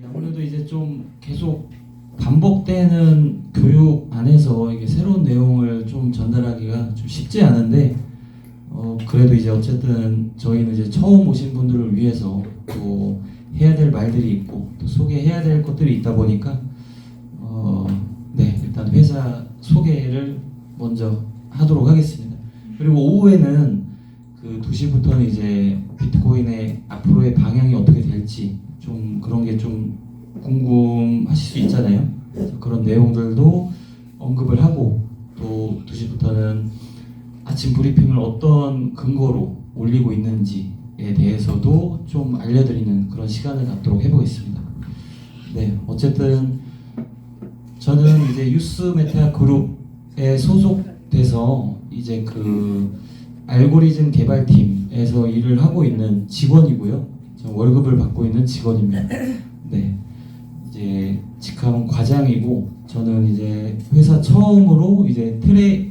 아무래도 이제 좀 계속 반복되는 교육 안에서 이게 새로운 내용을 좀 전달하기가 좀 쉽지 않은데, 그래도 이제 어쨌든 저희는 이제 처음 오신 분들을 위해서 또 해야 될 말들이 있고 또 소개해야 될 것들이 있다 보니까 네, 일단 회사 소개를 먼저 하도록 하겠습니다. 그리고 오후에는 그 2시부터는 이제 비트코인의 앞으로의 방향이 어떻게 될지 좀 그런 게 좀 궁금하실 수 있잖아요. 그래서 그런 내용들도 언급을 하고, 또 2시부터는 아침 브리핑을 어떤 근거로 올리고 있는지에 대해서도 좀 알려드리는 그런 시간을 갖도록 해보겠습니다. 네, 어쨌든 저는 이제 유스 메타 그룹에 소속돼서 이제 그 알고리즘 개발팀에서 일을 하고 있는 직원이고요. 저는 월급을 받고 있는 직원입니다. 네, 이제 직함은 과장이고, 저는 이제 회사 처음으로 이제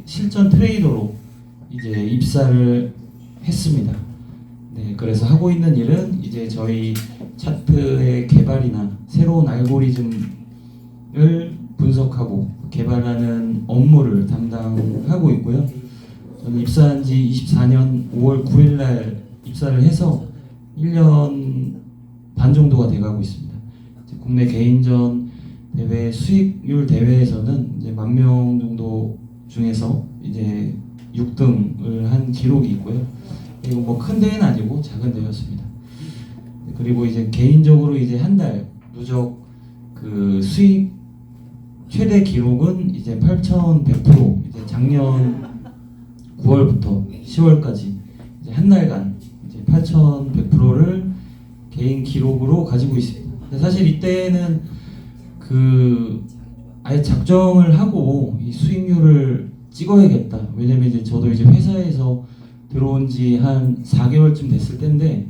실전 트레이더로 이제 입사를 했습니다. 네, 그래서 하고 있는 일은 이제 저희 차트의 개발이나 새로운 알고리즘을 분석하고 개발하는 업무를 담당하고 있고요. 저는 입사한 지 24년 5월 9일 날 입사를 해서 1년 반 정도가 돼가고 있습니다. 국내 개인전 대회 수익률 대회에서는 이제 10,000명 정도 중에서 이제 6등을 한 기록이 있고요. 그리고 뭐 큰 대회는 아니고 작은 대회였습니다. 그리고 이제 개인적으로 이제 한 달 누적 그 수익 최대 기록은 이제 8,100%, 이제 작년 9월부터 10월까지 이제 한 달간 이제 8,100%를 개인 기록으로 가지고 있습니다. 사실 이때는 그 아예 작정을 하고 이 수익률을 찍어야겠다. 왜냐면 이제 저도 이제 회사에서 들어온 지 한 4개월쯤 됐을 때인데,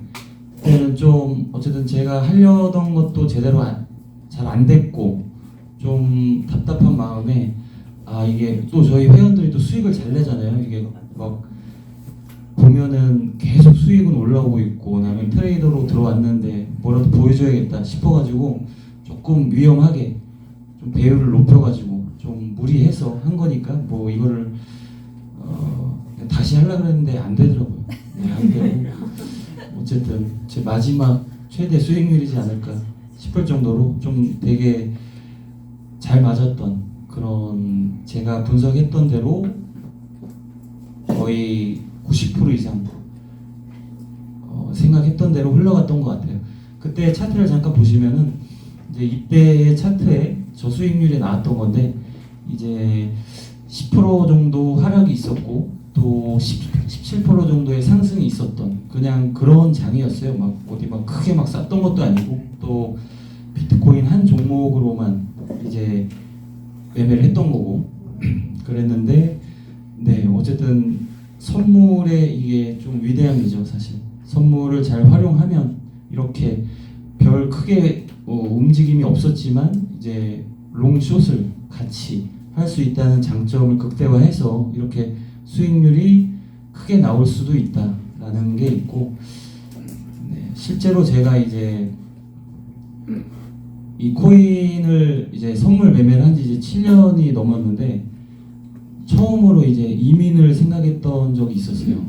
그때는 좀 어쨌든 제가 하려던 것도 제대로 잘 안 됐고 좀 답답한 마음에, 이게 또 저희 회원들이 또 수익을 잘 내잖아요. 이게 막 보면은 계속 수익은 올라오고 있고 나는 트레이더로 들어왔는데 뭐라도 보여줘야겠다 싶어가지고 조금 위험하게 좀 배율을 높여가지고 좀 무리해서 한 거니까 뭐 이거를 다시 하려고 했는데 안 되더라고요. 네, 안 되고 어쨌든 제 마지막 최대 수익률이지 않을까 싶을 정도로 좀 되게 잘 맞았던, 그런 제가 분석했던 대로 거의 90% 이상 생각했던 대로 흘러갔던 것 같아요. 그때 차트를 잠깐 보시면은 이제 이때의 차트에 저수익률이 나왔던 건데 이제 10% 정도 하락이 있었고 또 17% 정도의 상승이 있었던 그냥 그런 장이었어요. 막 어디 막 크게 막 쌌던 것도 아니고, 또 비트코인 한 종목으로만 이제 매매를 했던 거고 그랬는데, 네, 어쨌든 선물의 이게 좀 위대함이죠. 사실 선물을 잘 활용하면 이렇게 별 크게 움직임이 없었지만 이제 롱숏을 같이 할 수 있다는 장점을 극대화해서 이렇게 수익률이 크게 나올 수도 있다라는 게 있고, 네, 실제로 제가 이제 이 코인을 이제 선물 매매를 한 지 이제 7년이 넘었는데 처음으로 이제 이민을 생각했던 적이 있었어요.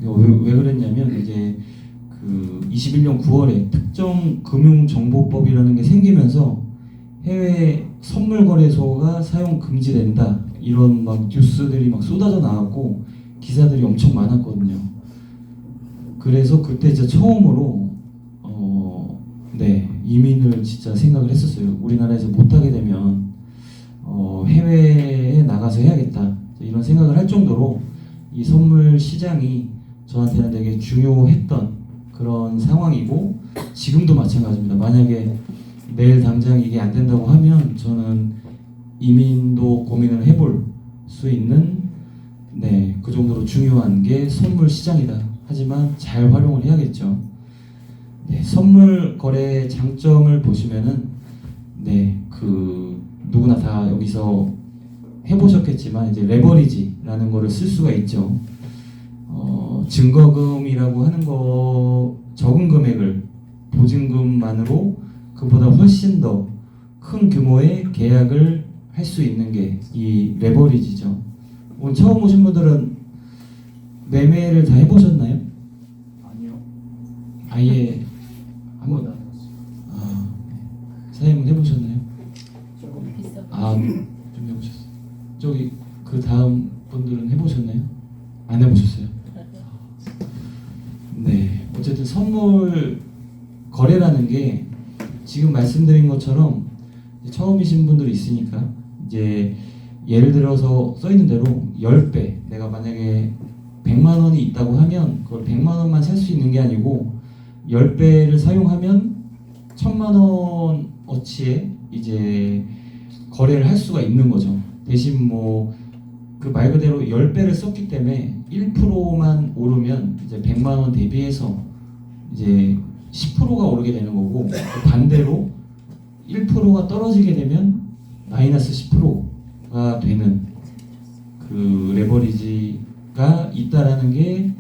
왜 그랬냐면 이제 그 21년 9월에 특정금융정보법이라는 게 생기면서 해외 선물 거래소가 사용 금지된다 이런 막 뉴스들이 막 쏟아져 나왔고 기사들이 엄청 많았거든요. 그래서 그때 진짜 처음으로 네, 이민을 진짜 생각을 했었어요. 우리나라에서 못하게 되면 해외에 나가서 해야겠다 이런 생각을 할 정도로 이 선물 시장이 저한테는 되게 중요했던 그런 상황이고, 지금도 마찬가지입니다. 만약에 내일 당장 이게 안 된다고 하면 저는 이민도 고민을 해볼 수 있는, 네, 그 정도로 중요한 게 선물 시장이다. 하지만 잘 활용을 해야겠죠. 네, 선물 거래 장점을 보시면은 네, 그 누구나 다 여기서 해보셨겠지만 이제 레버리지라는 거를 쓸 수가 있죠. 증거금이라고 하는 거, 적은 금액을 보증금만으로 그보다 훨씬 더 큰 규모의 계약을 할 수 있는 게 이 레버리지죠. 오늘 처음 오신 분들은 매매를 다 해보셨나요? 아니요. 아예 한번 사용은 해보셨나요? 조금 비싸. 좀 해보셨어요. 저기 그 다음 분들은 해보셨나요? 안 해보셨어요? 네, 어쨌든 선물 거래라는 게 지금 말씀드린 것처럼 처음이신 분들이 있으니까 이제 예를 들어서 써 있는 대로 10배, 내가 만약에 100만 원이 있다고 하면 그걸 100만 원만 살 수 있는 게 아니고 10배를 사용하면 1000만 원 어치에 이제 거래를 할 수가 있는 거죠. 대신 뭐 그 말 그대로 10배를 썼기 때문에 1%만 오르면 이제 100만 원 대비해서 이제 10%가 오르게 되는 거고, 반대로 1%가 떨어지게 되면 마이너스 10%가 되는 그 레버리지가 있다라는 게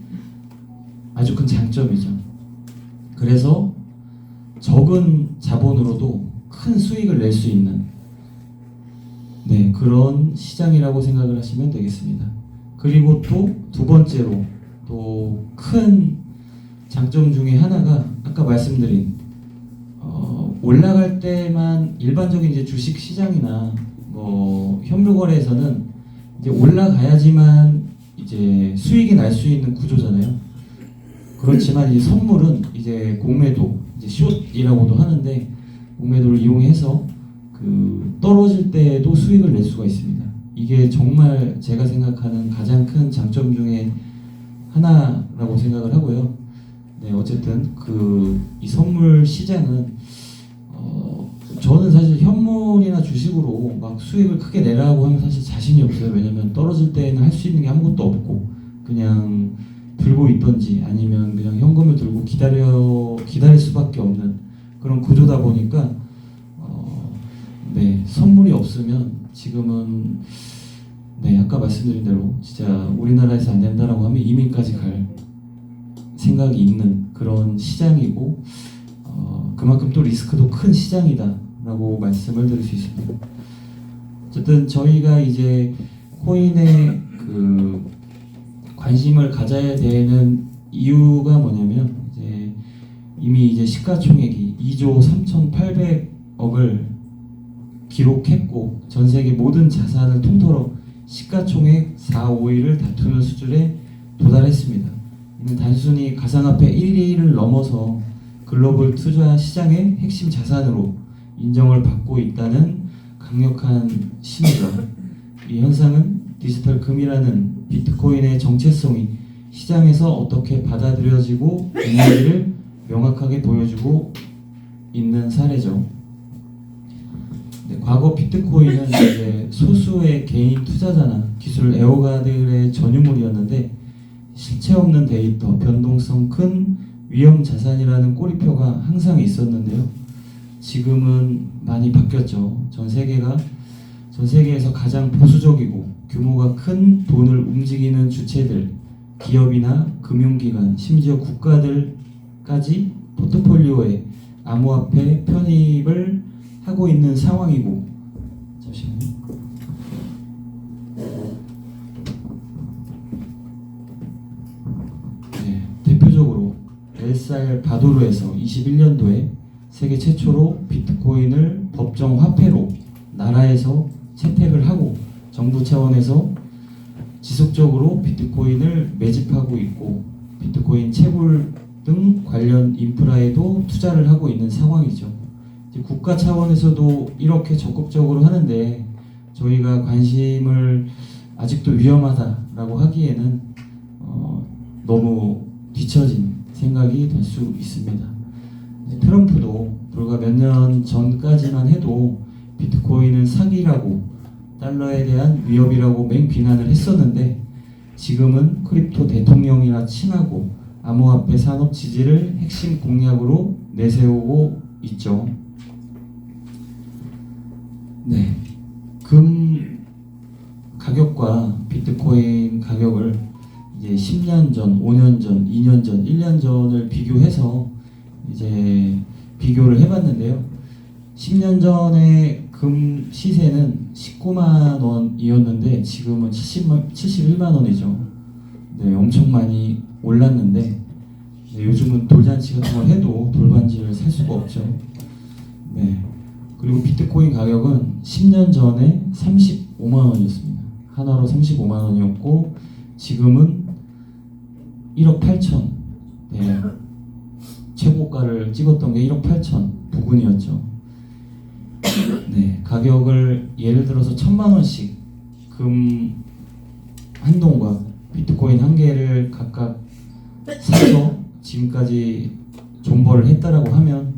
아주 큰 장점이죠. 그래서 적은 자본으로도 큰 수익을 낼 수 있는 그런 시장이라고 생각을 하시면 되겠습니다. 그리고 또 두 번째로 또 큰 장점 중에 하나가 아까 말씀드린 올라갈 때만 일반적인 이제 주식 시장이나 뭐 현물 거래에서는 이제 올라가야지만 이제 수익이 날 수 있는 구조잖아요. 그렇지만 이 선물은 이제 공매도, 이제 숏이라고도 하는데 공매도를 이용해서 그 떨어질 때에도 수익을 낼 수가 있습니다. 이게 정말 제가 생각하는 가장 큰 장점 중에 하나라고 생각을 하고요. 네, 어쨌든 이 선물 시장은 저는 사실 현물이나 주식으로 막 수익을 크게 내라고 하면 사실 자신이 없어요. 왜냐면 떨어질 때는 할 수 있는 게 아무것도 없고 그냥 들고 있던지 아니면 그냥 현금을 들고 기다릴 수밖에 없는 그런 구조다 보니까 선물이 없으면 지금은 아까 말씀드린 대로 진짜 우리나라에서 안 된다라고 하면 이민까지 갈 생각이 있는 그런 시장이고 그만큼 또 리스크도 큰 시장이다라고 말씀을 드릴 수 있습니다. 어쨌든 저희가 이제 코인에 그 관심을 가져야 되는 이유가 뭐냐면 이미 이제 시가총액이 2조 3,800억을 기록했고 전 세계 모든 자산을 통틀어 시가총액 4, 5위를 다투는 수준에 도달했습니다. 이는 단순히 가상화폐 1위를 넘어서 글로벌 투자 시장의 핵심 자산으로 인정을 받고 있다는 강력한 신호죠. 이 현상은 디지털 금이라는 비트코인의 정체성이 시장에서 어떻게 받아들여지고 있는지를 명확하게 보여주고 있는 사례죠. 과거 비트코인은 이제 소수의 개인 투자자나 기술 애호가들의 전유물이었는데 실체 없는 데이터, 변동성 큰 위험 자산이라는 꼬리표가 항상 있었는데요. 지금은 많이 바뀌었죠. 전 세계에서 가장 보수적이고 규모가 큰 돈을 움직이는 주체들, 기업이나 금융기관, 심지어 국가들까지 포트폴리오에 암호화폐 편입을 하고 있는 상황이고, 잠시만요. 대표적으로 엘살바도르에서 21년도에 세계 최초로 비트코인을 법정 화폐로 나라에서 채택을 하고 정부 차원에서 지속적으로 비트코인을 매집하고 있고 비트코인 채굴 등 관련 인프라에도 투자를 하고 있는 상황이죠. 국가 차원에서도 이렇게 적극적으로 하는데 저희가 관심을 아직도 위험하다라고 하기에는 너무 뒤처진 생각이 될 수 있습니다. 트럼프도 불과 몇 년 전까지만 해도 비트코인은 사기라고 달러에 대한 위협이라고 맹비난을 했었는데 지금은 크립토 대통령이라 칭하고 암호화폐 산업 지지를 핵심 공약으로 내세우고 있죠. 금 가격과 비트코인 가격을 이제 10년 전, 5년 전, 2년 전, 1년 전을 비교해서 이제 비교를 해봤는데요. 10년 전에 금 시세는 19만 원이었는데 지금은 71만 원이죠. 네, 엄청 많이 올랐는데 네, 요즘은 돌잔치 같은 걸 해도 돌반지를 살 수가 없죠. 네. 그리고 비트코인 가격은 10년 전에 35만 원이었습니다. 하나로 35만 원이었고 지금은 1억 8천. 네. 최고가를 찍었던 게 1억 8천 부근이었죠. 네. 가격을 예를 들어서 1,000만 원씩 금 한 동과 비트코인 한 개를 각각 사서 지금까지 존버를 했다라고 하면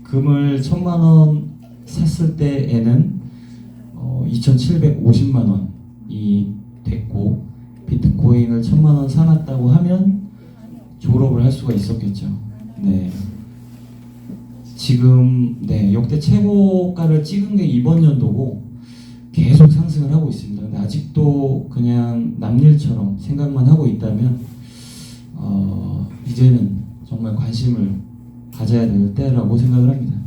금을 1,000만 원 샀을 때에는 2,750만 원이 됐고 비트코인을 1,000만 원 사놨다고 하면 졸업을 할 수가 있었겠죠. 네. 지금 네, 역대 최고가를 찍은 게 이번 연도고 계속 상승을 하고 있습니다. 근데 아직도 그냥 남일처럼 생각만 하고 있다면 이제는 정말 관심을 가져야 될 때라고 생각을 합니다.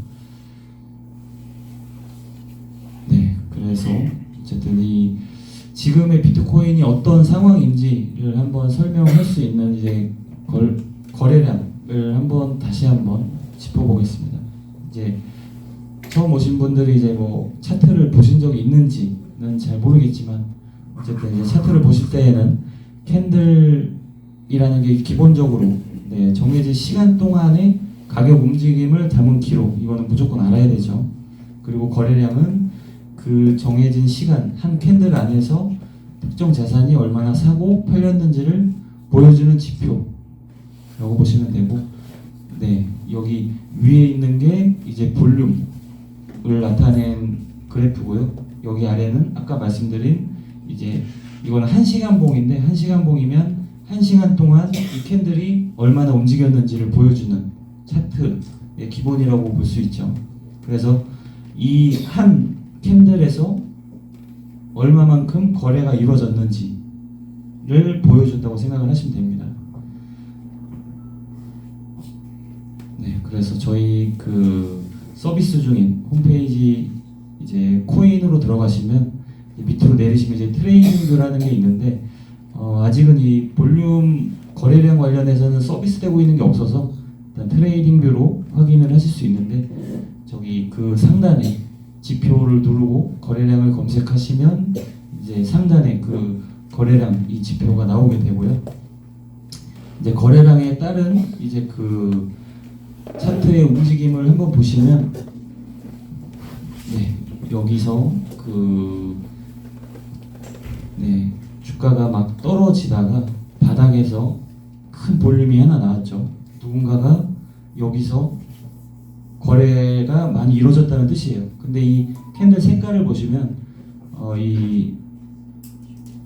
네, 그래서 어쨌든 이 지금의 비트코인이 어떤 상황인지를 한번 설명할 수 있는 이제 거래량을 다시 한번 짚어보겠습니다. 이제 처음 오신 분들이 이제 뭐 차트를 보신 적이 있는지는 잘 모르겠지만 어쨌든 이제 차트를 보실 때에는 캔들이라는 게 기본적으로 네, 정해진 시간 동안의 가격 움직임을 담은 기록, 이거는 무조건 알아야 되죠. 그리고 거래량은 그 정해진 시간 한 캔들 안에서 특정 자산이 얼마나 사고 팔렸는지를 보여주는 지표라고 보시면 되고, 네, 여기 위에 있는 게 이제 볼륨을 나타낸 그래프고요. 여기 아래는 아까 말씀드린 이제 이거는 1시간 봉인데 1시간 봉이면 1시간 동안 이 캔들이 얼마나 움직였는지를 보여주는 차트의 기본이라고 볼 수 있죠. 그래서 이 한 캔들에서 얼마만큼 거래가 이루어졌는지를 보여준다고 생각을 하시면 됩니다. 네, 그래서 저희 그 서비스 중인 홈페이지 이제 코인으로 들어가시면 밑으로 내리시면 이제 트레이딩뷰라는 게 있는데 아직은 이 볼륨 거래량 관련해서는 서비스되고 있는 게 없어서 일단 트레이딩뷰로 확인을 하실 수 있는데 저기 그 상단에 지표를 누르고 거래량을 검색하시면 이제 상단에 그 거래량 이 지표가 나오게 되고요. 이제 거래량에 따른 이제 그 차트의 움직임을 한번 보시면 네, 여기서 네, 주가가 막 떨어지다가 바닥에서 큰 볼륨이 하나 나왔죠. 누군가가 여기서 거래가 많이 이루어졌다는 뜻이에요. 근데 이 캔들 색깔을 보시면 이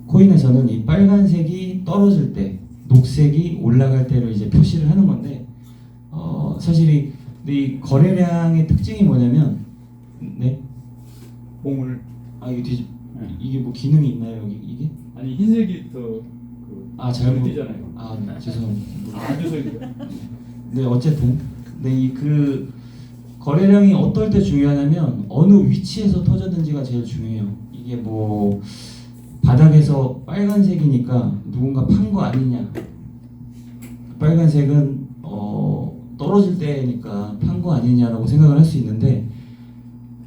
코인에서는 이 빨간색이 떨어질 때, 녹색이 올라갈 때를 이제 표시를 하는 건데 사실 이 거래량의 특징이 뭐냐면 네, 봉을 이게 뭐 기능이 있나요 여기 이게? 아니 흰색이 잘못 뜨잖아요. 죄송합니다. 주소인데. 네, 어쨌든 이 그 거래량이 어떨 때 중요하냐면 어느 위치에서 터졌는지가 제일 중요해요. 이게 뭐 바닥에서 빨간색이니까 누군가 판 거 아니냐. 빨간색은 떨어질 때니까 판 거 아니냐라고 생각을 할 수 있는데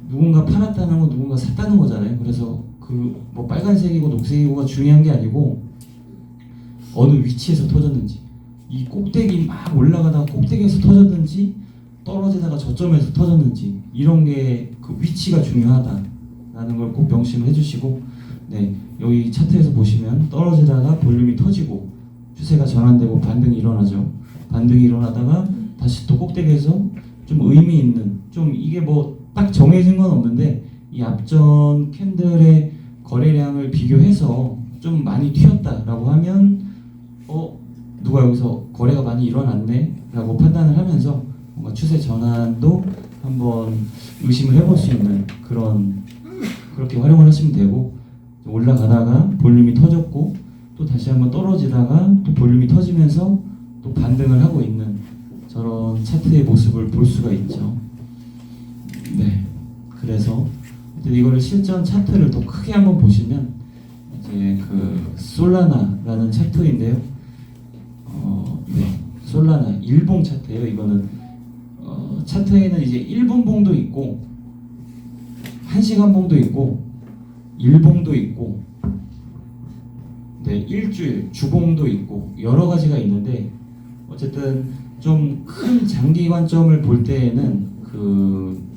누군가 팔았다는 건 누군가 샀다는 거잖아요. 그래서 그 뭐 빨간색이고 녹색이고가 중요한 게 아니고 어느 위치에서 터졌는지, 이 꼭대기 막 올라가다가 꼭대기에서 터졌는지 떨어지다가 저점에서 터졌는지, 이런 게 그 위치가 중요하다라는 걸 꼭 명심을 해주시고, 네, 여기 차트에서 보시면 떨어지다가 볼륨이 터지고 추세가 전환되고 반등이 일어나죠. 반등이 일어나다가 다시 또 꼭대기에서 좀 의미 있는, 좀 이게 뭐 딱 정해진 건 없는데 이 앞전 캔들의 거래량을 비교해서 좀 많이 튀었다라고 하면 누가 여기서 거래가 많이 일어났네 라고 판단을 하면서 뭔가 추세 전환도 한번 의심을 해볼 수 있는 그렇게 활용을 하시면 되고, 올라가다가 볼륨이 터졌고 또 다시 한번 떨어지다가 또 볼륨이 터지면서 또 반등을 하고 있는 저런 차트의 모습을 볼 수가 있죠. 네, 그래서 이거를 실전 차트를 더 크게 한번 보시면 이제 그 솔라나라는 차트인데요. 네, 솔라나 일봉 차트예요. 이거는 차트에는 이제 1분 봉도 있고 1시간 봉도 있고 일봉도 있고 네, 일주일 주봉도 있고 여러 가지가 있는데 어쨌든 좀 큰 장기 관점을 볼 때에는 그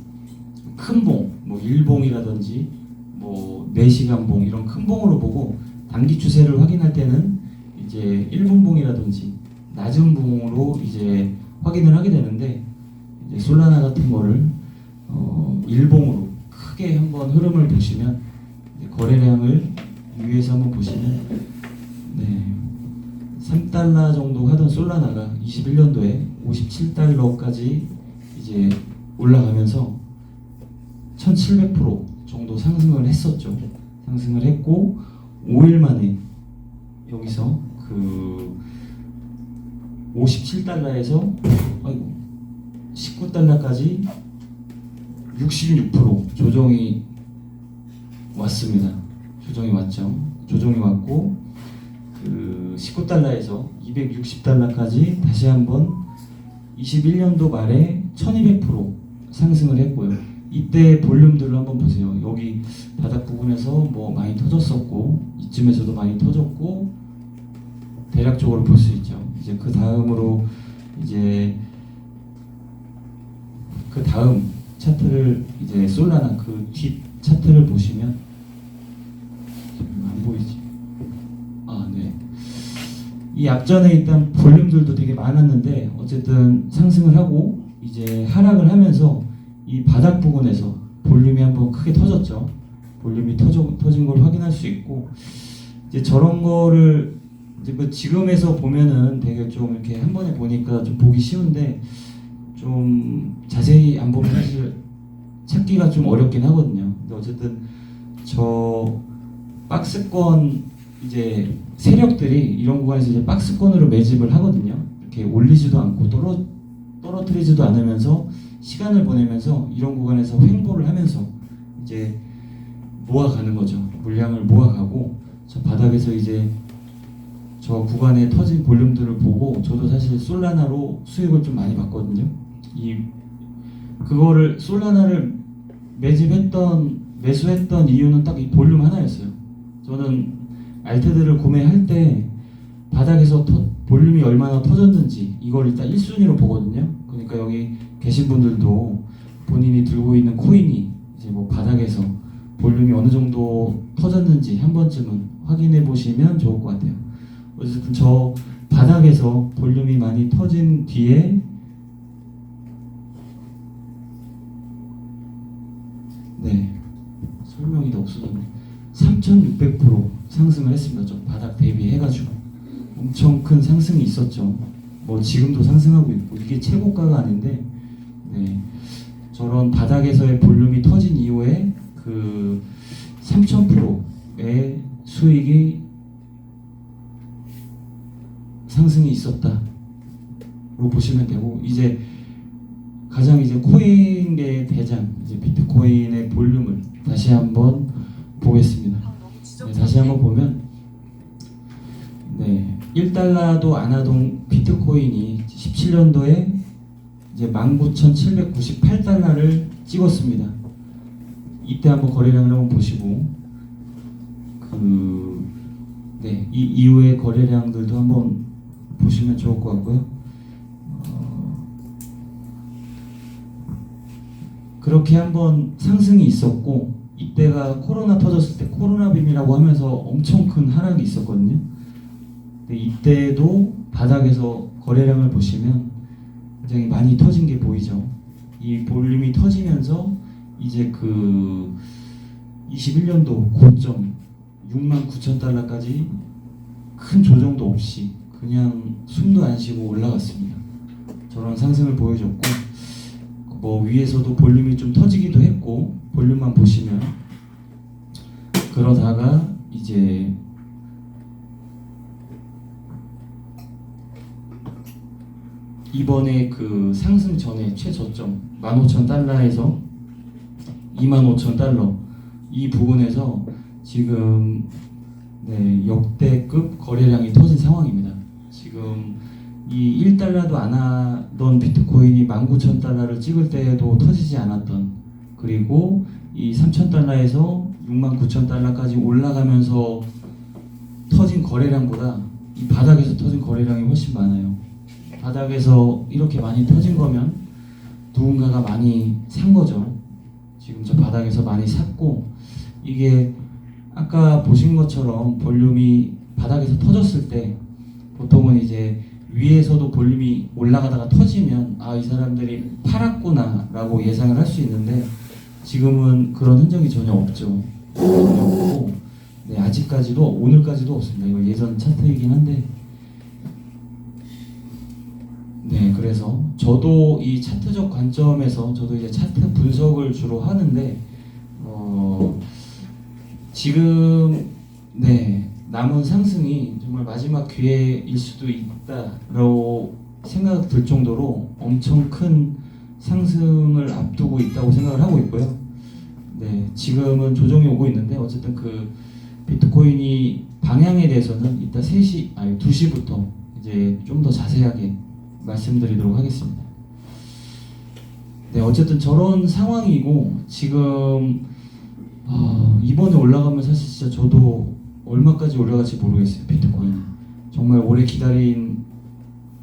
큰 봉, 뭐 일봉이라든지 뭐 4시간 봉 이런 큰 봉으로 보고 단기 추세를 확인할 때는 이제 1분 봉이라든지 낮은 봉으로 이제 확인을 하게 되는데 이제 솔라나 같은 거를 일봉으로 크게 한번 흐름을 보시면 거래량을 위에서 한번 보시면 네, 3달러 정도 하던 솔라나가 21년도에 57달러까지 이제 올라가면서 1700% 정도 상승을 했었죠. 상승을 했고 5일 만에 여기서 그 57달러에서 19달러까지 66% 조정이 왔습니다. 조정이 왔죠. 조정이 왔고 그 19달러에서 260달러까지 다시 한번 21년도 말에 1200% 상승을 했고요. 이때 볼륨들을 한번 보세요. 여기 바닥 부분에서 뭐 많이 터졌었고 이쯤에서도 많이 터졌고 대략적으로 볼 수 있죠. 이제 그 다음으로 이제 그 다음 차트를 이제 솔라나 그 뒷 차트를 보시면 안 보이지? 아, 네. 이 앞전에 일단 볼륨들도 되게 많았는데 어쨌든 상승을 하고 이제 하락을 하면서 이 바닥 부분에서 볼륨이 한번 크게 터졌죠. 볼륨이 터진 걸 확인할 수 있고 이제 저런 거를 이제 그 지금에서 보면은 되게 좀 이렇게 한 번에 보니까 좀 보기 쉬운데 좀 자세히 안 보면 사실 찾기가 좀 어렵긴 하거든요. 근데 어쨌든 저 박스권 이제 세력들이 이런 구간에서 이제 박스권으로 매집을 하거든요. 이렇게 올리지도 않고 떨어뜨리지도 않으면서 시간을 보내면서 이런 구간에서 횡보를 하면서 이제 모아가는 거죠. 물량을 모아가고 저 바닥에서 이제 저 구간에 터진 볼륨들을 보고 저도 사실 솔라나로 수익을 좀 많이 봤거든요. 그거를 솔라나를 매수했던 이유는 딱 이 볼륨 하나였어요. 저는 알트들을 구매할 때 바닥에서 볼륨이 얼마나 터졌는지 이걸 일단 1순위로 보거든요. 그러니까 여기 계신 분들도 본인이 들고 있는 코인이 이제 뭐 바닥에서 볼륨이 어느 정도 터졌는지 한 번쯤은 확인해 보시면 좋을 것 같아요. 어쨌든 저 바닥에서 볼륨이 많이 터진 뒤에 네, 설명이 다 없어졌네. 3600% 상승을 했습니다. 저 바닥 대비해가지고 엄청 큰 상승이 있었죠. 뭐 지금도 상승하고 있고 이게 최고가가 아닌데 네, 저런 바닥에서의 볼륨이 터진 이후에 그 3000%의 수익이 상승이 있었다로 보시면 되고 이제 가장 이제 코인의 대장 이제 비트코인의 볼륨을 다시 한번 보겠습니다. 네, 다시 한번 보면 네, 1달러도 안 하던 비트코인이 17년도에 이제 19,798달러를 찍었습니다. 이때 한번 거래량을 한번 보시고 네, 이 이후의 거래량들도 한번 보시면 좋을 것 같고요. 그렇게 한번 상승이 있었고 이때가 코로나 터졌을 때 코로나 빔이라고 하면서 엄청 큰 하락이 있었거든요. 근데 이때도 바닥에서 거래량을 보시면 굉장히 많이 터진 게 보이죠. 이 볼륨이 터지면서 이제 그 21년도 고점 69,000달러까지 큰 조정도 없이 그냥 숨도 안 쉬고 올라갔습니다. 저런 상승을 보여줬고 뭐 위에서도 볼륨이 좀 터지기도 했고 볼륨만 보시면 그러다가 이제 이번에 그 상승 전에 최저점 15,000달러에서 25,000달러 이 부분에서 지금 역대급 거래량이 터진 상황입니다. 지금 이 1달러도 안 하던 비트코인이 19,000달러를 찍을 때에도 터지지 않았던, 그리고 이 3,000달러에서 69,000달러까지 올라가면서 터진 거래량보다 이 바닥에서 터진 거래량이 훨씬 많아요. 바닥에서 이렇게 많이 터진 거면 누군가가 많이 산 거죠. 지금 저 바닥에서 많이 샀고, 이게 아까 보신 것처럼 볼륨이 바닥에서 터졌을 때 보통은 이제 위에서도 볼륨이 올라가다가 터지면 이 사람들이 팔았구나 라고 예상을 할 수 있는데, 지금은 그런 흔적이 전혀 없죠. 전혀 없고, 아직까지도 오늘까지도 없습니다. 이거 예전 차트이긴 한데, 그래서 저도 이 차트적 관점에서 저도 이제 차트 분석을 주로 하는데, 지금 남은 상승이 정말 마지막 기회일 수도 있다라고 생각 들 정도로 엄청 큰 상승을 앞두고 있다고 생각을 하고 있고요. 지금은 조정이 오고 있는데, 어쨌든 그 비트코인이 방향에 대해서는 이따 2시부터 이제 좀 더 자세하게 말씀드리도록 하겠습니다. 어쨌든 저런 상황이고, 지금 이번에 올라가면 사실 진짜 저도 얼마까지 올라갈지 모르겠어요. 비트코인 정말 오래 기다린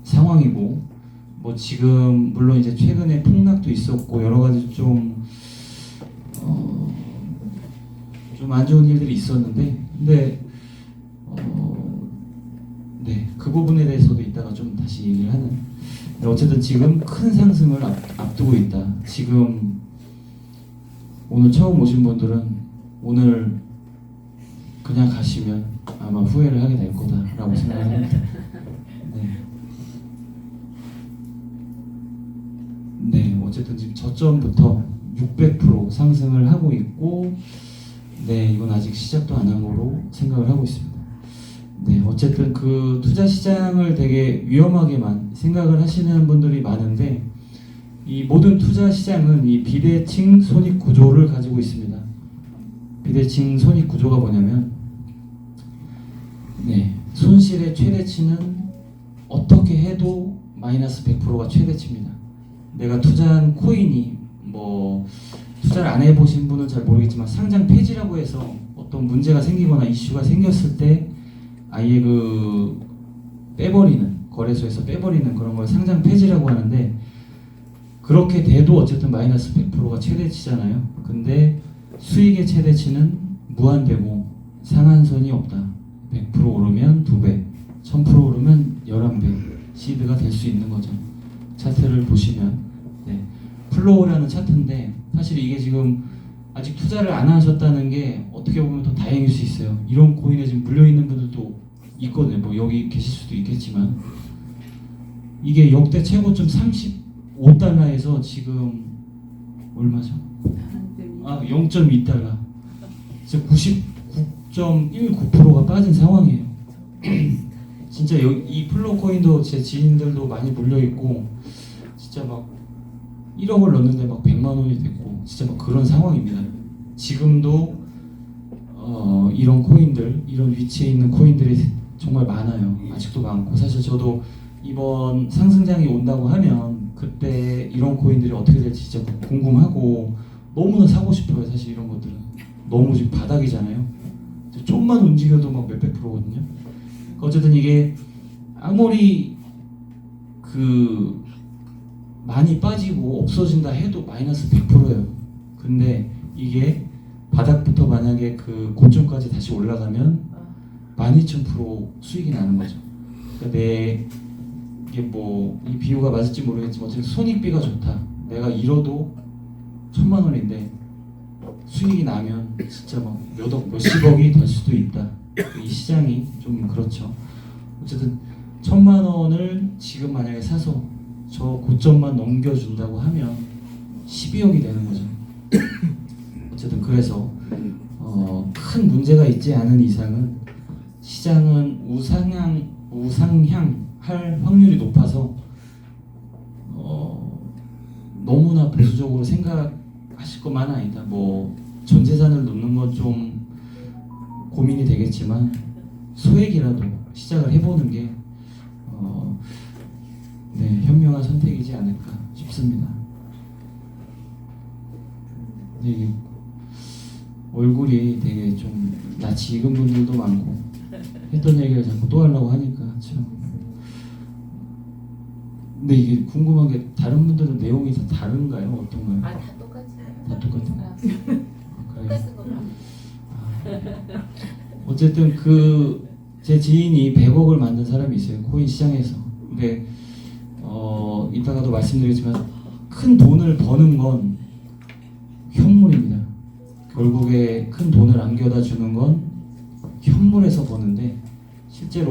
상황이고, 뭐 지금 물론 이제 최근에 폭락도 있었고 여러 가지 좀 안 좋은 일들이 있었는데, 근데 그 부분에 대해서도 이따가 좀 다시 얘기를 하는. 어쨌든 지금 큰 상승을 앞두고 있다. 지금 오늘 처음 오신 분들은 오늘 그냥 가시면 아마 후회를 하게 될 거다라고 생각합니다. 어쨌든 지금 저점부터 600% 상승을 하고 있고, 이건 아직 시작도 안 한 거로 생각을 하고 있습니다. 어쨌든 그 투자 시장을 되게 위험하게만 생각을 하시는 분들이 많은데, 이 모든 투자 시장은 이 비대칭 손익 구조를 가지고 있습니다. 비대칭 손익 구조가 뭐냐면, 손실의 최대치는 어떻게 해도 마이너스 100%가 최대치입니다. 내가 투자한 코인이 뭐 투자를 안 해보신 분은 잘 모르겠지만, 상장 폐지라고 해서 어떤 문제가 생기거나 이슈가 생겼을 때 아예 그 빼버리는, 거래소에서 빼버리는 그런 걸 상장 폐지라고 하는데, 그렇게 돼도 어쨌든 마이너스 100%가 최대치잖아요. 근데 수익의 최대치는 무한대고 상한선이 없다. 100% 오르면 2배, 1000% 오르면 11배 시드가 될 수 있는 거죠. 차트를 보시면 플로우라는 차트인데, 사실 이게 지금 아직 투자를 안 하셨다는 게 어떻게 보면 더 다행일 수 있어요. 이런 코인에 지금 물려있는 분들도 있거든요. 뭐 여기 계실 수도 있겠지만, 이게 역대 최고점 35달러에서 지금 얼마죠? 0.2달러. 진짜 99.19%가 빠진 상황이에요. 진짜 이 플로우 코인도 제 지인들도 많이 물려있고, 진짜 막 1억을 넣었는데 막 100만 원이 됐고, 진짜 막 그런 상황입니다. 지금도 이런 코인들, 이런 위치에 있는 코인들이 정말 많아요. 아직도 많고, 사실 저도 이번 상승장이 온다고 하면 그때 이런 코인들이 어떻게 될지 진짜 궁금하고 너무나 사고 싶어요. 사실 이런 것들은 너무 지금 바닥이잖아요. 좀만 움직여도 막 몇백 프로거든요. 어쨌든 이게 아무리 그 많이 빠지고 없어진다 해도 마이너스 100%예요. 근데 이게 바닥부터 만약에 그 고점까지 다시 올라가면 12,000% 수익이 나는 거죠. 그러니까 이게 뭐 이 비유가 맞을지 모르겠지만 어쨌든 손익비가 좋다. 내가 잃어도 1000만 원인데 수익이 나면 진짜 막 몇억, 몇십억이 될 수도 있다. 이 시장이 좀 그렇죠. 어쨌든 1000만 원을 지금 만약에 사서 저 고점만 넘겨준다고 하면 12억이 되는 거죠. 어쨌든 그래서 큰 문제가 있지 않은 이상은 시장은 우상향 할 확률이 높아서 너무나 보수적으로 생각하실 것만 아니다. 뭐 전 재산을 놓는 건 좀 고민이 되겠지만 소액이라도 시작을 해보는 게 네, 현명한 선택이지 않을까 싶습니다. 네, 얼굴이 되게 좀 낯이 익은 분들도 많고 했던 얘기를 자꾸 또 하려고 하니까 참. 근데 이게 궁금한 게 다른 분들은 내용이 다 다른가요? 어떤가요? 아, 다 똑같아요. 다 똑같아요. 아, 그래요? 똑같은 거 봐. 어쨌든 제 지인이 100억을 만든 사람이 있어요. 코인 시장에서. 근데 이따가도 말씀드리지만 큰 돈을 버는 건 현물입니다. 결국에 큰 돈을 안겨다 주는 건 현물에서 버는데 실제로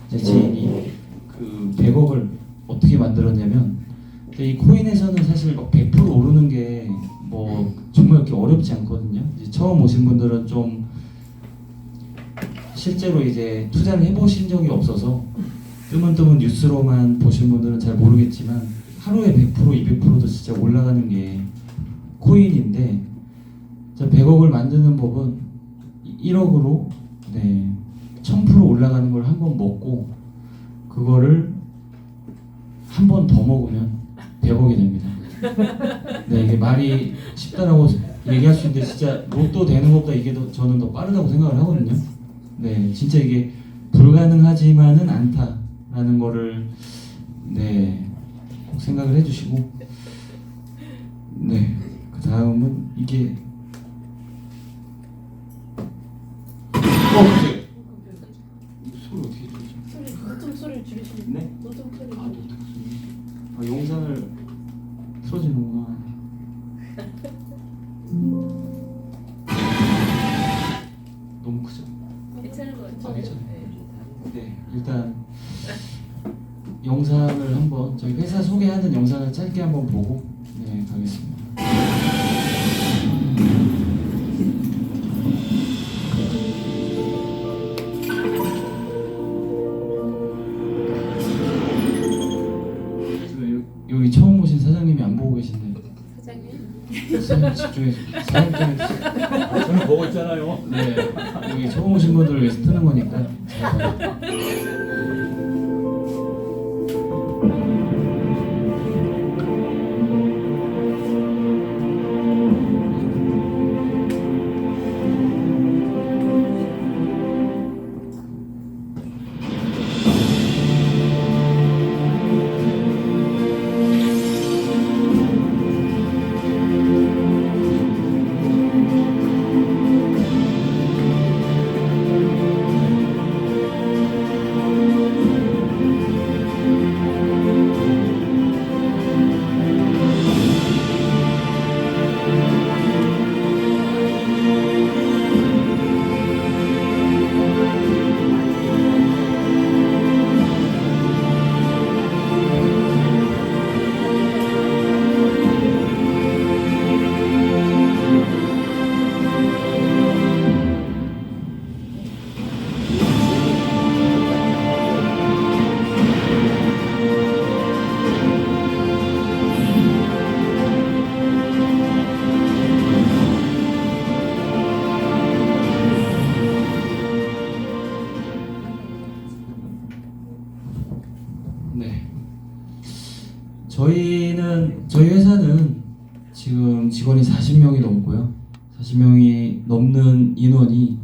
제 지인이 그 100억을 어떻게 만들었냐면 이 코인에서는 사실 막 100% 오르는 게 뭐 정말 그렇게 어렵지 않거든요. 이제 처음 오신 분들은 좀 실제로 이제 투자를 해보신 적이 없어서 뜨문뜨문 뉴스로만 보신 분들은 잘 모르겠지만 하루에 100% 200%도 진짜 올라가는 게 코인인데 100억을 만드는 법은 1억으로 네, 1000% 올라가는 걸 한 번 먹고 그거를 한 번 더 먹으면 100억이 됩니다. 네, 이게 말이 쉽다라고 얘기할 수 있는데 진짜 로또 되는 것보다 이게 저는 더 빠르다고 생각을 하거든요. 네, 진짜 이게 불가능하지만은 않다라는 거를 네, 꼭 생각을 해주시고 네, 그 다음은 이게 그게 소리 어떻게 들리죠? 소리, 노tum 소리를 줄이시면 네? 노tum 소리. 노트 소리. 영상을 틀어주는구나. 너무 크죠? 괜찮은 거 같아요. 아, 괜찮아요. 네, 일단 영상을 한번 저희 회사 소개하는 영상을 짧게 한번 보고 네, 가겠습니다. 지금 여기 처음 오신 사장님이 안 보고 계신데 사장님. 사장님 집중해서 사장님 때문에 저는 보고 있잖아요. 네, 여기 처음 오신 분들을 위해서 트는 거니까 제가 네. 저희 회사는 지금 직원이 40명이 넘고요. 40명이 넘는 인원이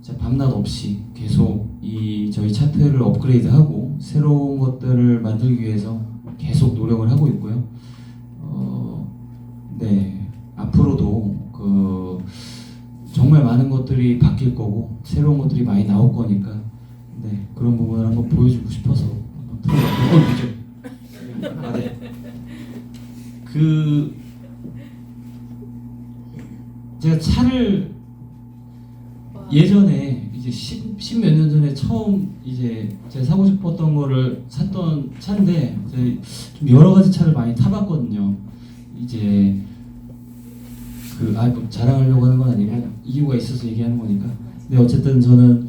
진짜 밤낮 없이 계속 저희 차트를 업그레이드하고 새로운 것들을 만들기 위해서 계속 노력을 하고 있고요. 네. 앞으로도 정말 많은 것들이 바뀔 거고 새로운 것들이 많이 나올 거니까 네, 그런 부분을 한번 보여주고 싶어서 한번 들어봤고요. 아, 네. 제가 차를 예전에 이제 10 몇 년 전에 처음 이제 제가 사고 싶었던 거를 샀던 차인데 좀 여러 가지 차를 많이 타봤거든요. 이제 뭐 자랑하려고 하는 건 아니고 이유가 있어서 얘기하는 거니까. 근데 어쨌든 저는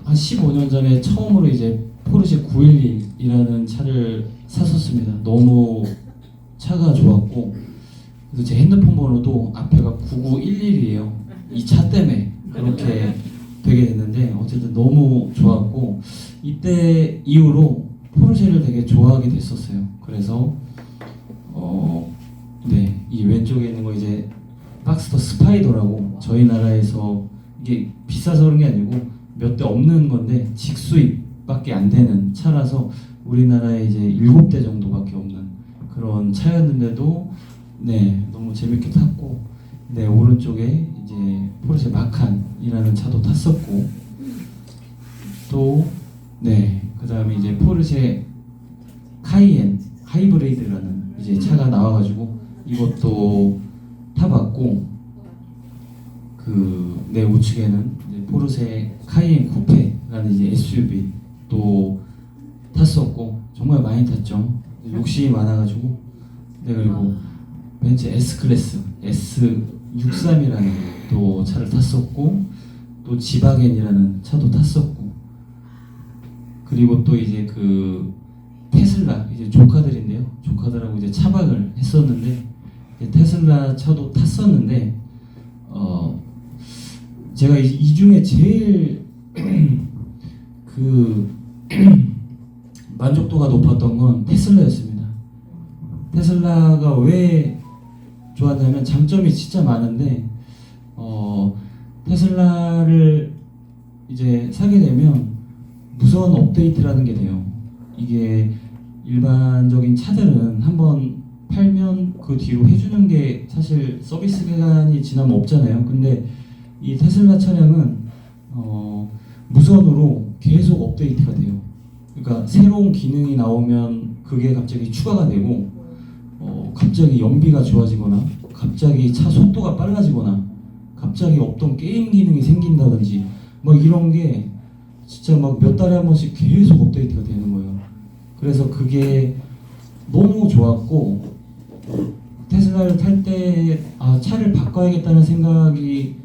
한 15년 전에 처음으로 이제 포르쉐 911이라는 차를 샀었습니다. 너무 차가 좋았고 그래서 제 핸드폰 번호도 앞에가 9911이에요. 이 차 때문에 그렇게 되게 됐는데 어쨌든 너무 좋았고 이때 이후로 포르쉐를 되게 좋아하게 됐었어요. 그래서 네, 이 왼쪽에 있는 거 이제 박스터 스파이더라고 저희 나라에서 이게 비싸서 그런 게 아니고 몇 대 없는 건데 직수입밖에 안 되는 차라서 우리나라에 이제 7대 정도밖에 없는 그런 차였는데도 네 너무 재밌게 탔고 네 오른쪽에 이제 포르쉐 마칸이라는 차도 탔었고 또 네 그다음에 이제 포르쉐 카이엔 하이브리드라는 이제 차가 나와가지고 이것도 타봤고 그 내 우측에는 이제 포르쉐 카이엔 쿠페라는 이제 SUV 또 탔었고 정말 많이 탔죠. 욕심이 많아가지고 네 그리고 벤츠 S 클래스 S63이라는 또 차를 탔었고 또 지바겐이라는 차도 탔었고 그리고 또 이제 그 테슬라 이제 조카들인데요. 조카들하고 이제 차박을 했었는데 이제 테슬라 차도 탔었는데 제가 이 중에 제일 그 만족도가 높았던 건 테슬라였습니다. 테슬라가 왜 좋았냐면 장점이 진짜 많은데 테슬라를 이제 사게 되면 무선 업데이트라는 게 돼요. 이게 일반적인 차들은 한번 팔면 그 뒤로 해주는 게 사실 서비스 기간이 지나면 없잖아요. 근데 이 테슬라 차량은 무선으로 계속 업데이트가 돼요. 그러니까 새로운 기능이 나오면 그게 갑자기 추가가 되고 갑자기 연비가 좋아지거나 갑자기 차 속도가 빨라지거나 갑자기 없던 게임 기능이 생긴다든지 뭐 이런 게 진짜 막 몇 달에 한 번씩 계속 업데이트가 되는 거예요. 그래서 그게 너무 좋았고 테슬라를 탈 때 차를 바꿔야겠다는 생각이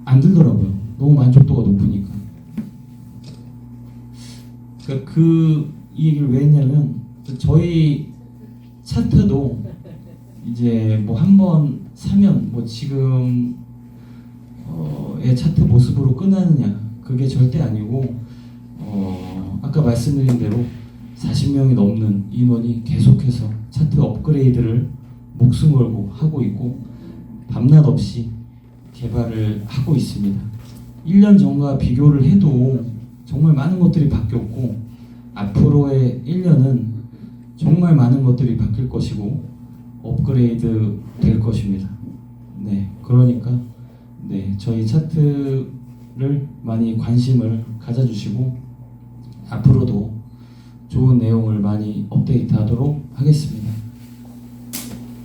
안 들더라고요. 너무 만족도가 높으니까. 그러니까 이 얘기를 왜 했냐면 저희 차트도 이제 뭐 한 번 사면 뭐 지금의 차트 모습으로 끝나느냐 그게 절대 아니고 아까 말씀드린 대로 40명이 넘는 인원이 계속해서 차트 업그레이드를 목숨 걸고 하고 있고 밤낮 없이 개발을 하고 있습니다. 1년 전과 비교를 해도 정말 많은 것들이 바뀌었고 앞으로의 1년은 정말 많은 것들이 바뀔 것이고 업그레이드 될 것입니다. 네, 그러니까 네, 저희 차트를 많이 관심을 가져주시고 앞으로도 좋은 내용을 많이 업데이트하도록 하겠습니다.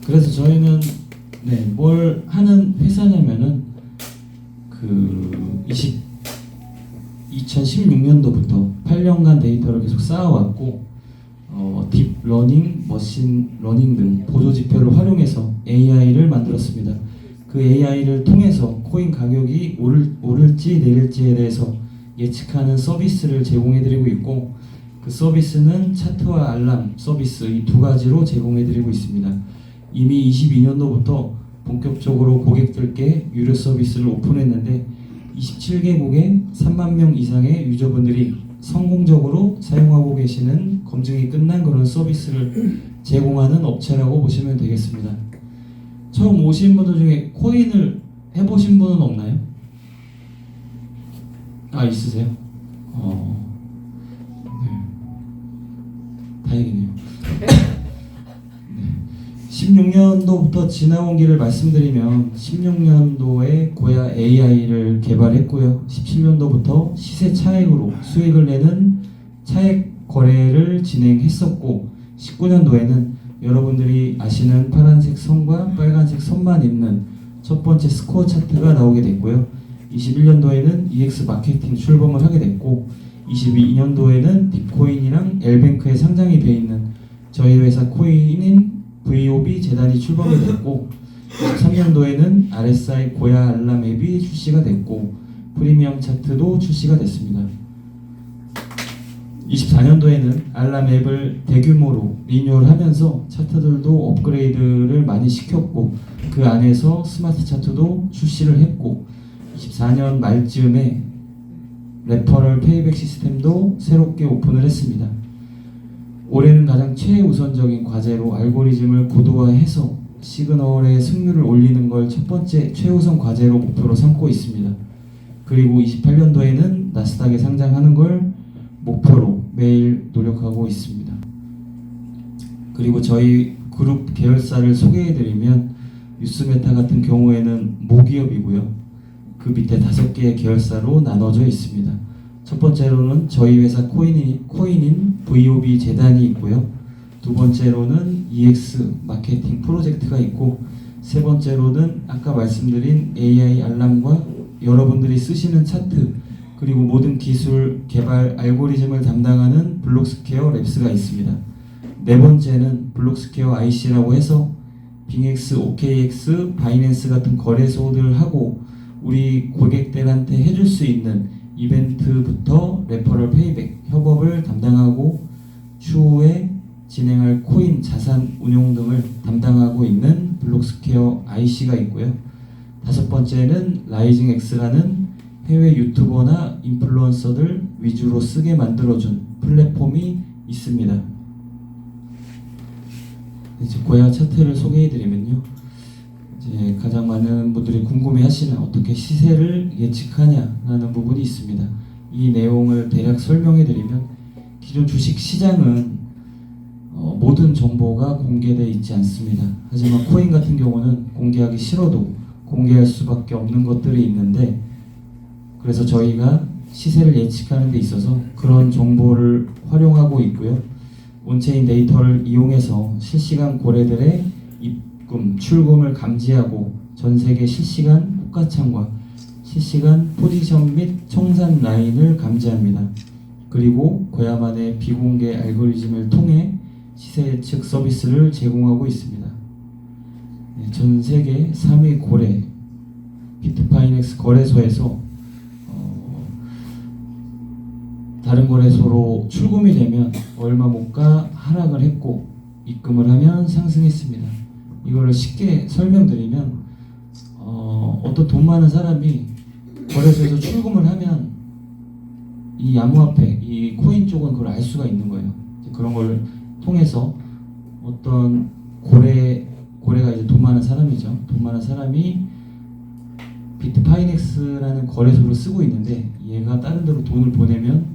그래서 저희는 네, 뭘 하는 회사냐면은 그 2016년도부터 8년간 데이터를 계속 쌓아왔고 딥러닝, 머신러닝 등 보조 지표를 활용해서 AI를 만들었습니다. 그 AI를 통해서 코인 가격이 오를지 내릴지에 대해서 예측하는 서비스를 제공해드리고 있고 그 서비스는 차트와 알람 서비스 이 두 가지로 제공해드리고 있습니다. 이미 22년도부터 본격적으로 고객들께 유료 서비스를 오픈했는데 27개국에 3만 명 이상의 유저분들이 성공적으로 사용하고 계시는 검증이 끝난 그런 서비스를 제공하는 업체라고 보시면 되겠습니다. 처음 오신 분들 중에 코인을 해보신 분은 없나요? 있으세요? 네. 다행이네요. 16년도부터 지나온 길을 말씀드리면 16년도에 고야 AI를 개발했고요. 17년도부터 시세 차익으로 수익을 내는 차액 거래를 진행했었고 19년도에는 여러분들이 아시는 파란색 선과 빨간색 선만 있는 첫 번째 스코어 차트가 나오게 됐고요. 21년도에는 EX 마케팅 출범을 하게 됐고 22년도에는 딥코인이랑 엘뱅크에 상장이 되어 있는 저희 회사 코인인 VOB 재단이 출범이 됐고 23년도에는 RSI 고야 알람 앱이 출시가 됐고 프리미엄 차트도 출시가 됐습니다. 24년도에는 알람 앱을 대규모로 리뉴얼하면서 차트들도 업그레이드를 많이 시켰고 그 안에서 스마트 차트도 출시를 했고 24년 말쯤에 레퍼럴 페이백 시스템도 새롭게 오픈을 했습니다. 올해는 가장 최우선적인 과제로 알고리즘을 고도화해서 시그널의 승률을 올리는 걸 첫 번째 최우선 과제로 목표로 삼고 있습니다. 그리고 28년도에는 나스닥에 상장하는 걸 목표로 매일 노력하고 있습니다. 그리고 저희 그룹 계열사를 소개해드리면 뉴스메타 같은 경우에는 모기업이고요. 그 밑에 5개의 계열사로 나눠져 있습니다. 첫 번째로는 저희 회사 코인인 VOB 재단이 있고요. 두 번째로는 EX 마케팅 프로젝트가 있고 세 번째로는 아까 말씀드린 AI 알람과 여러분들이 쓰시는 차트 그리고 모든 기술 개발 알고리즘을 담당하는 블록스퀘어 랩스가 있습니다. 네 번째는 블록스퀘어 IC라고 해서 빙엑스, OKX, 바이낸스 같은 거래소들하고 우리 고객들한테 해줄 수 있는 이벤트부터 레퍼럴 페이백 협업을 담당하고 추후에 진행할 코인 자산 운용 등을 담당하고 있는 블록스퀘어 IC가 있고요. 다섯 번째는 라이징 X라는 해외 유튜버나 인플루언서들 위주로 쓰게 만들어준 플랫폼이 있습니다. 이제 고야 차트를 소개해드리면요. 이제 가장 많은 분들이 궁금해하시는 어떻게 시세를 예측하냐라는 부분이 있습니다. 이 내용을 대략 설명해드리면 기존 주식 시장은 모든 정보가 공개되어 있지 않습니다. 하지만 코인 같은 경우는 공개하기 싫어도 공개할 수밖에 없는 것들이 있는데 그래서 저희가 시세를 예측하는 데 있어서 그런 정보를 활용하고 있고요. 온체인 데이터를 이용해서 실시간 거래들의 입금, 출금을 감지하고 전 세계 실시간 호가창과 실시간 포지션 및 청산 라인을 감지합니다. 그리고 고야만의 비공개 알고리즘을 통해 시세 예측 서비스를 제공하고 있습니다. 전 세계 3위 고래 비트파이넥스 거래소에서 다른 거래소로 출금이 되면 얼마 못 가 하락을 했고 입금을 하면 상승했습니다. 이거를 쉽게 설명드리면 어떤 돈 많은 사람이 거래소에서 출금을 하면 이 암호화폐, 이 코인 쪽은 그걸 알 수가 있는 거예요. 그런 걸 통해서 어떤 고래가 이제 돈 많은 사람이죠. 돈 많은 사람이 비트파이넥스라는 거래소를 쓰고 있는데 얘가 다른 데로 돈을 보내면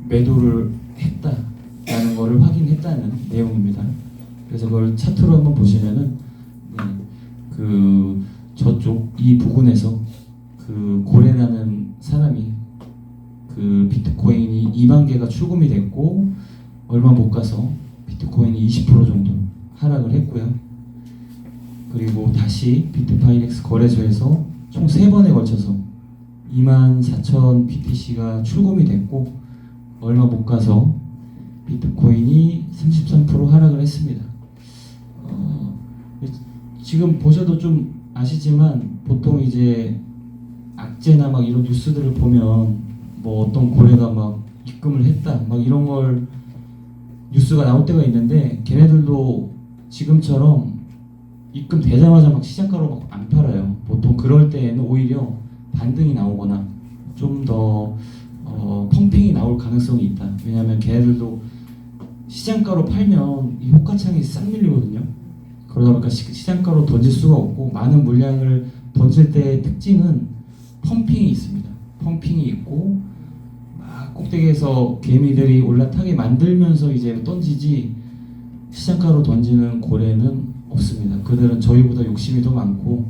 매도를 했다라는 거를 확인했다는 내용입니다. 그래서 그걸 차트로 한번 보시면은 그 저쪽 이 부분에서 그 고래라는 사람이 그 비트코인이 2만 개가 출금이 됐고 얼마 못 가서 비트코인이 20% 정도 하락을 했고요. 그리고 다시 비트파이넥스 거래소에서 총 3번에 걸쳐서 24,000 BTC가 출금이 됐고 얼마 못 가서 비트코인이 33% 하락을 했습니다. 지금 보셔도 좀 아시지만 보통 이제 악재나 막 이런 뉴스들을 보면 뭐 어떤 고래가 막 입금을 했다 막 이런 걸 뉴스가 나올 때가 있는데 걔네들도 지금처럼 입금되자마자 막 시장가로 막 안 팔아요. 보통 그럴 때에는 오히려 반등이 나오거나 좀 더 펌핑이 나올 가능성이 있다. 왜냐하면 걔네들도 시장가로 팔면 이 호가창이 싹 밀리거든요. 그러다 보니까 시장가로 던질 수가 없고 많은 물량을 던질 때의 특징은 펌핑이 있습니다. 펌핑이 있고 막 꼭대기에서 개미들이 올라타게 만들면서 이제 던지지 시장가로 던지는 고래는 없습니다. 그들은 저희보다 욕심이 더 많고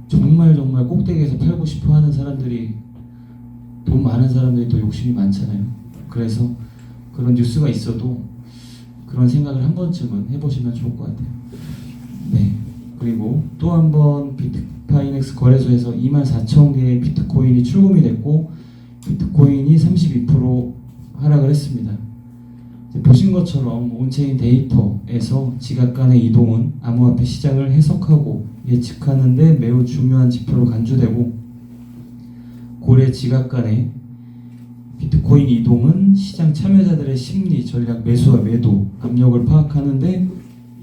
정말 꼭대기에서 팔고 싶어 하는 사람들이 돈 많은 사람들이 더 욕심이 많잖아요. 그래서 그런 뉴스가 있어도 그런 생각을 한 번쯤은 해보시면 좋을 것 같아요. 네. 그리고 또 한 번 비트파이넥스 거래소에서 24,000개의 비트코인이 출금이 됐고 비트코인이 32% 하락을 했습니다. 보신 것처럼 온체인 데이터에서 지각 간의 이동은 암호화폐 시장을 해석하고 예측하는 데 매우 중요한 지표로 간주되고 고래 지각 간의 비트코인 이동은 시장 참여자들의 심리, 전략, 매수와 매도, 압력을 파악하는데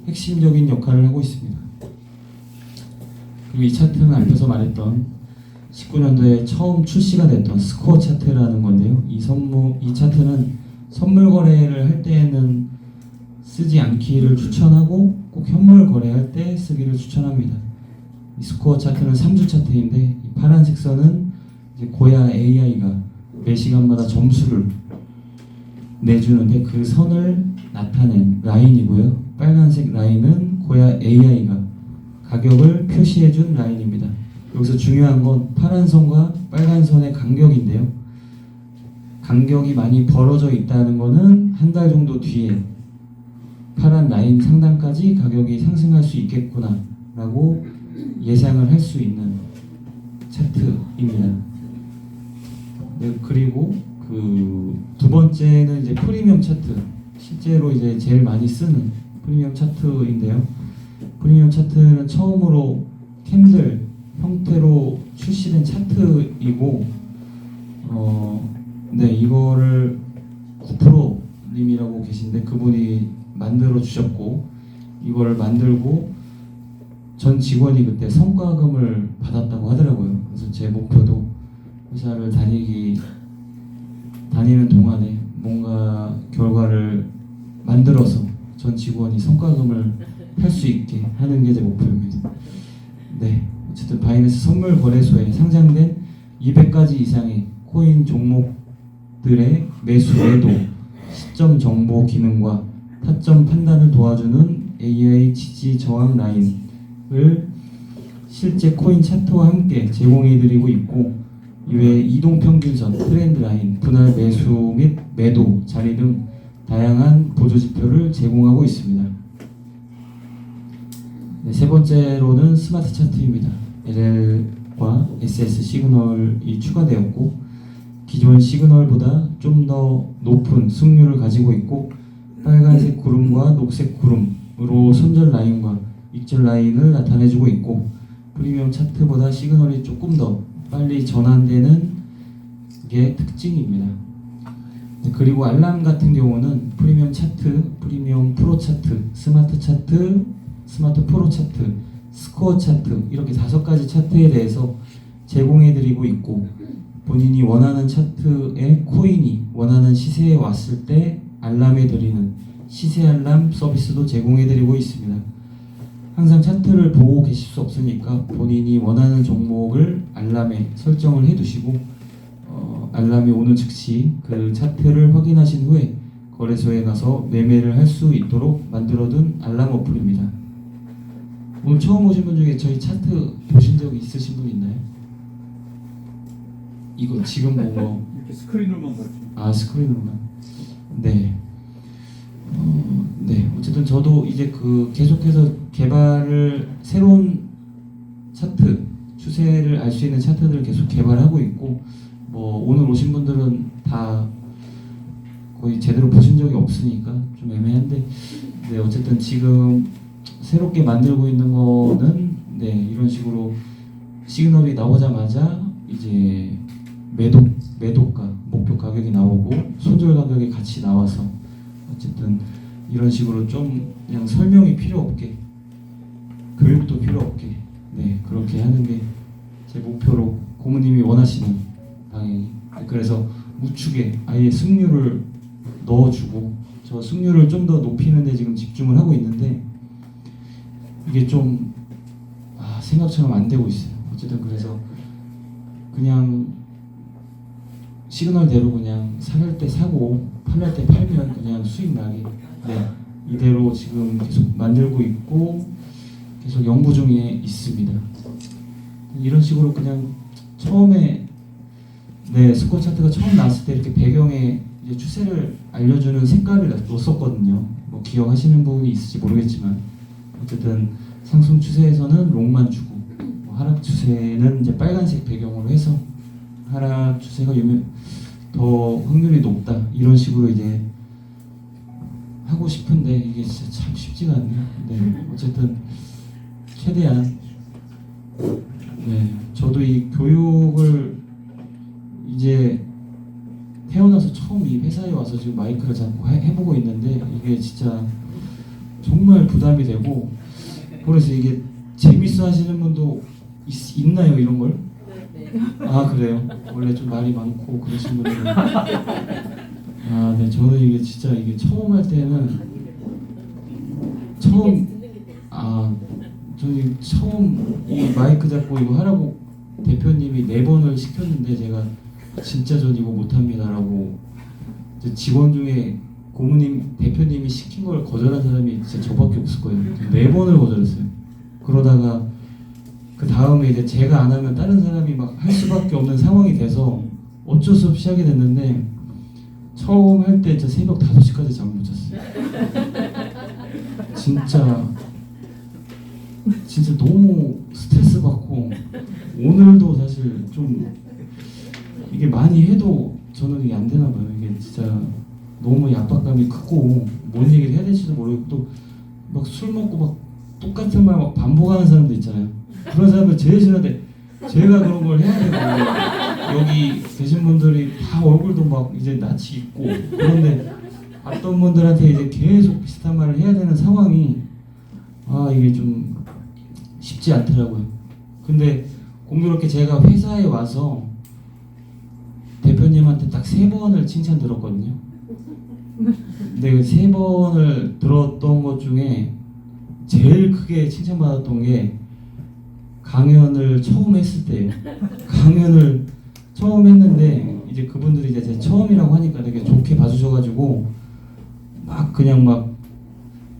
핵심적인 역할을 하고 있습니다. 그리고 이 차트는 앞에서 말했던 19년도에 처음 출시가 됐던 스코어 차트라는 건데요. 이 차트는 선물 거래를 할 때에는 쓰지 않기를 추천하고 꼭 현물 거래할 때 쓰기를 추천합니다. 이 스코어 차트는 3주 차트인데 이 파란색 선은 이제 고야 AI가 매 시간마다 점수를 내주는데 그 선을 나타낸 라인이고요. 빨간색 라인은 고야 AI가 가격을 표시해준 라인입니다. 여기서 중요한 건 파란 선과 빨간 선의 간격인데요. 간격이 많이 벌어져 있다는 것은 한 달 정도 뒤에 파란 라인 상단까지 가격이 상승할 수 있겠구나 라고 예상을 할 수 있는 차트입니다. 네, 그리고 그 두 번째는 이제 프리미엄 차트, 실제로 이제 제일 많이 쓰는 프리미엄 차트인데요. 프리미엄 차트는 처음으로 캔들 형태로 출시된 차트이고, 네, 이거를 9%님이라고 계신데 그분이 만들어 주셨고, 이거를 만들고 전 직원이 그때 성과금을 받았다고 하더라고요. 그래서 제 목표도 회사를 다니는 동안에 뭔가 결과를 만들어서 전 직원이 성과금을 할 수 있게 하는 게 제 목표입니다. 네, 어쨌든 바이낸스 선물 거래소에 상장된 200가지 이상의 코인 종목들의 매수 매도, 시점 정보 기능과 타점 판단을 도와주는 AI 지지 저항 라인을 실제 코인 차트와 함께 제공해드리고 있고, 이외에 이동 평균선, 트렌드 라인, 분할 매수 및 매도 자리 등 다양한 보조 지표를 제공하고 있습니다. 네, 세 번째로는 스마트 차트입니다. LL과 SS 시그널이 추가되었고, 기존 시그널보다 좀 더 높은 승률을 가지고 있고, 빨간색 구름과 녹색 구름으로 손절 라인과 익절 라인을 나타내주고 있고, 프리미엄 차트보다 시그널이 조금 더 빨리 전환되는 게 특징입니다. 그리고 알람 같은 경우는 프리미엄 차트, 프리미엄 프로 차트, 스마트 차트, 스마트 프로 차트, 스코어 차트, 이렇게 5가지 차트에 대해서 제공해드리고 있고, 본인이 원하는 차트의 코인이 원하는 시세에 왔을 때 알람해드리는 시세 알람 서비스도 제공해드리고 있습니다. 항상 차트를 보고 계실 수 없으니까 본인이 원하는 종목을 알람에 설정을 해두시고, 알람이 오는 즉시 그 차트를 확인하신 후에 거래소에 가서 매매를 할 수 있도록 만들어둔 알람 어플입니다. 오늘 처음 오신 분 중에 저희 차트 보신 적 있으신 분 있나요? 이거 지금 본 거. 이렇게 스크린으로만 봤죠. 아, 스크린으로만. 네. 네. 어쨌든 저도 이제 그 계속해서 개발을, 새로운 차트 추세를 알 수 있는 차트들을 계속 개발하고 있고, 뭐 오늘 오신 분들은 다 거의 제대로 보신 적이 없으니까 좀 애매한데, 네, 어쨌든 지금 새롭게 만들고 있는 거는, 네, 이런 식으로 시그널이 나오자마자 이제 매도가 목표 가격이 나오고 손절 가격이 같이 나와서, 어쨌든 이런 식으로 좀 그냥 설명이 필요 없게, 교육도 필요 없게, 네, 그렇게 하는 게 제 목표로, 고모님이 원하시는 방향이. 그래서 우측에 아예 승률을 넣어주고, 저 승률을 좀 더 높이는 데 지금 집중을 하고 있는데 이게 좀 생각처럼 안 되고 있어요. 어쨌든 그래서 그냥 시그널대로 그냥 살 때 사고 팔 때 팔면 그냥 수익 나게, 네, 이대로 지금 계속 만들고 있고 계속 연구 중에 있습니다. 이런 식으로 그냥 처음에, 네, 스코어 차트가 처음 나왔을 때 이렇게 배경에 이제 추세를 알려주는 색깔을 넣었었거든요. 뭐 기억하시는 부분이 있을지 모르겠지만, 어쨌든 상승 추세에서는 롱만 주고, 뭐 하락 추세는 이제 빨간색 배경으로 해서 하락 추세가 더 확률이 높다, 이런 식으로 이제 하고 싶은데 이게 진짜 참 쉽지가 않네요. 네, 어쨌든 최대한, 네, 저도 이 교육을 이제 회사에 와서 지금 마이크를 잡고 해보고 있는데 이게 진짜 정말 부담이 되고, 그래서 이게 재밌어 하시는 분도 있나요, 이런 걸? 네. 아, 그래요? 원래 좀 말이 많고 그러신 분들은. 아, 네, 저는 이게 진짜 이게 처음 할 때는 듣는 게 되게 저는 처음 이 마이크 잡고 이거 하라고 대표님이 4번을 시켰는데 제가 진짜 전 이거 못합니다라고, 이제 직원 중에 고모님 대표님이 시킨 걸 거절한 사람이 진짜 저밖에 없을 거예요. 4번을 거절했어요. 그러다가 그 다음에 이제 제가 안 하면 다른 사람이 막 할 수밖에 없는 상황이 돼서 어쩔 수 없이 하게 됐는데, 처음 할 때 진짜 새벽 5시까지 잠 못 잤어요. 진짜 너무 스트레스 받고, 오늘도 사실 좀 이게 많이 해도 저는 이게 안 되나 봐요. 이게 진짜 너무 이 압박감이 크고 뭔 얘기를 해야 될지도 모르겠고, 또 막 술 먹고 막 똑같은 말 막 반복하는 사람도 있잖아요. 그런 사람들 제일 싫은데 제가 그런 걸 해야 되고, 여기 계신 분들이 다 얼굴도 막 이제 낯이 있고 그런데 어떤 분들한테 이제 계속 비슷한 말을 해야 되는 상황이, 이게 좀 쉽지 않더라고요. 근데 공교롭게 제가 회사에 와서 대표님한테 딱 3번을 칭찬 들었거든요. 근데 그 3번을 들었던 것 중에 제일 크게 칭찬받았던 게 강연을 처음 했을 때예요. 강연을 처음 했는데 이제 그분들이 이제 제 처음이라고 하니까 되게 좋게 봐주셔가지고 막 그냥 막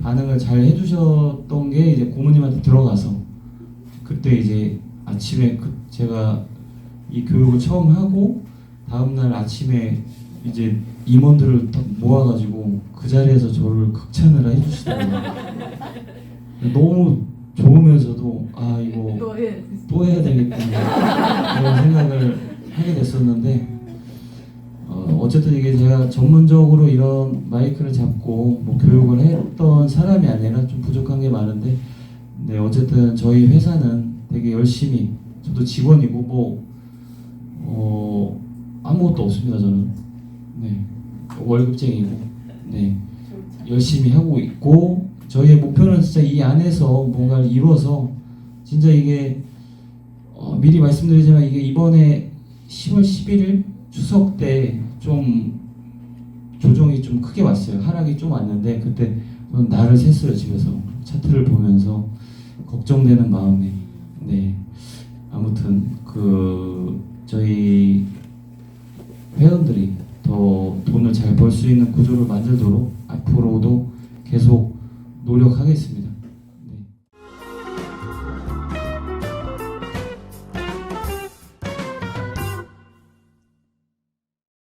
반응을 잘 해주셨던 게, 이제 고모님한테 들어가서 그때 이제 아침에 제가 이 교육을 처음 하고 다음날 아침에 이제 임원들을 딱 모아가지고 그 자리에서 저를 극찬을 해주시더라고요. 너무 좋으면서도 이거 또 해야 되겠구나 그런 생각을 하게 됐었는데, 어쨌든 이게 제가 전문적으로 이런 마이크를 잡고 뭐 교육을 했던 사람이 아니라 좀 부족한 게 많은데, 네, 어쨌든 저희 회사는 되게 열심히, 저도 직원이고 아무것도 없습니다. 저는 월급쟁이고 열심히 하고 있고, 저희의 목표는 진짜 이 안에서 뭔가를 이루어서, 진짜 이게 미리 말씀드리지만 이게 이번에 10월 11일 추석 때 좀 조정이 좀 크게 왔어요. 하락이 좀 왔는데 그때 저는 날을 샜어요. 집에서 차트를 보면서 걱정되는 마음에. 아무튼 저희 회원들이 더 돈을 잘 벌 수 있는 구조를 만들도록 앞으로도 계속 노력하겠습니다.